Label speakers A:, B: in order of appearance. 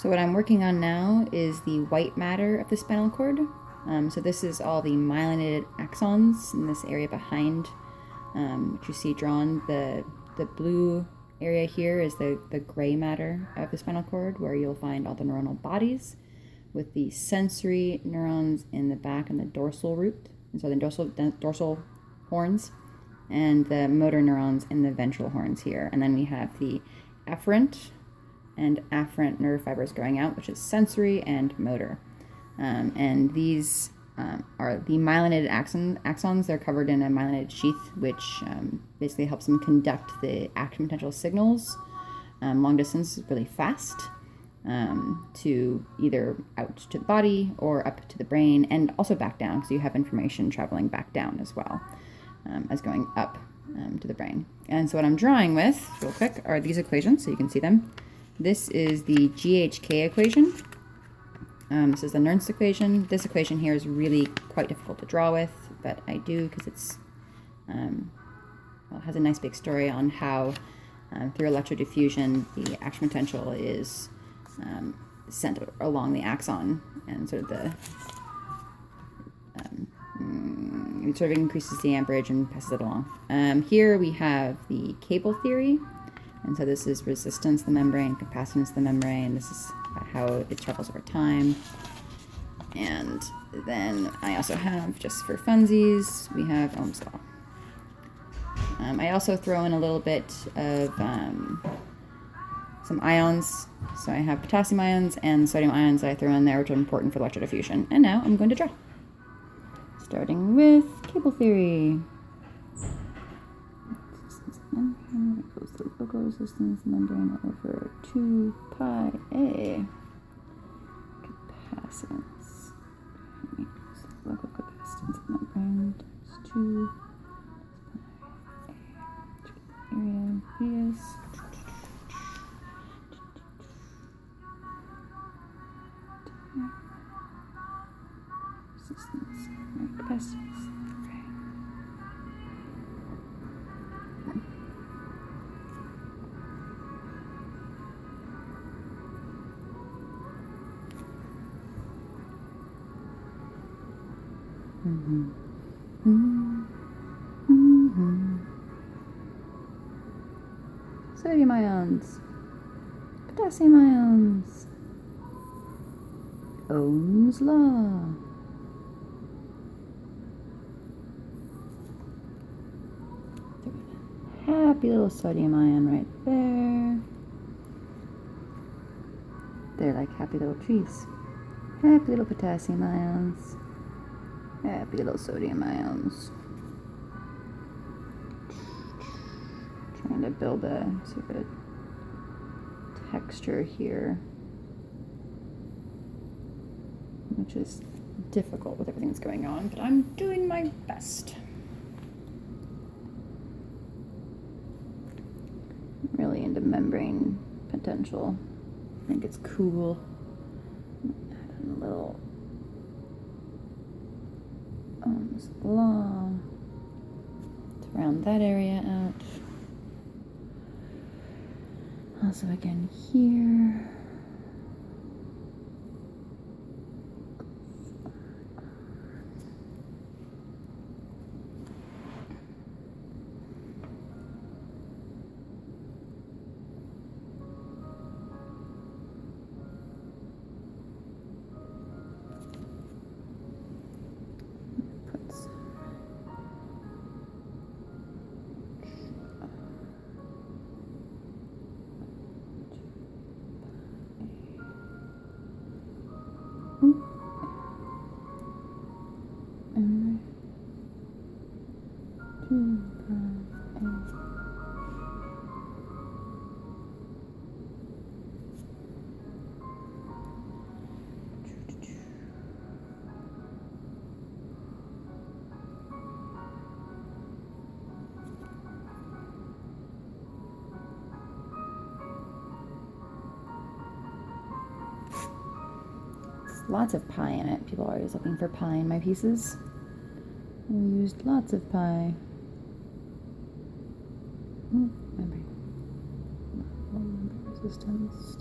A: So what I'm working on now is the white matter of the spinal cord. So this is all the myelated axons in this area behind, which you see drawn. The blue area here is the gray matter of the spinal cord, where you'll find all the neuronal bodies with the sensory neurons in the back and the dorsal root, and so the dorsal horns, and the motor neurons in the ventral horns here. And then we have the efferent and afferent nerve fibers going out, which is sensory and motor. And these are the myelinated axons. They're covered in a myelinated sheath, which basically helps them conduct the action potential signals long distance really fast to either out to the body or up to the brain, and also back down, because you have information traveling back down as well as going up to the brain. And so what I'm drawing with, real quick, are these equations, so you can see them. This is the GHK equation. This is the Nernst equation. This equation here is really quite difficult to draw with, but I do because it's well, it has a nice big story on how through electrodiffusion the action potential is sent along the axon, and sort of the it sort of increases the amperage and passes it along. Here we have the cable theory. And so this is resistance to the membrane, capacitance to the membrane. This is how it travels over time. And then I also have, just for funsies, we have Ohm's Law. I also throw in a little bit of some ions. So I have potassium ions and sodium ions that I throw in there, which are important for electrodiffusion. And now I'm going to draw. Starting with cable theory. Equals the local resistance membrane over 2 pi a. Capacitance equals local capacitance of membrane times 2 pi a. Area radius. Resistance and capacitance. Sodium ions, potassium ions, Ohm's Law. Happy little sodium ion right there. They're like happy little trees. Happy little potassium ions. Happy little sodium ions. Trying to build a sort of texture here, which is difficult with everything that's going on, but I'm doing my best. I'm really into membrane potential. I think it's cool. Add in a little Ohm's Law to round that area out. Also again here. Lots of pi in it. People are always looking for pi in my pieces. We used lots of pi. Membrane resistance.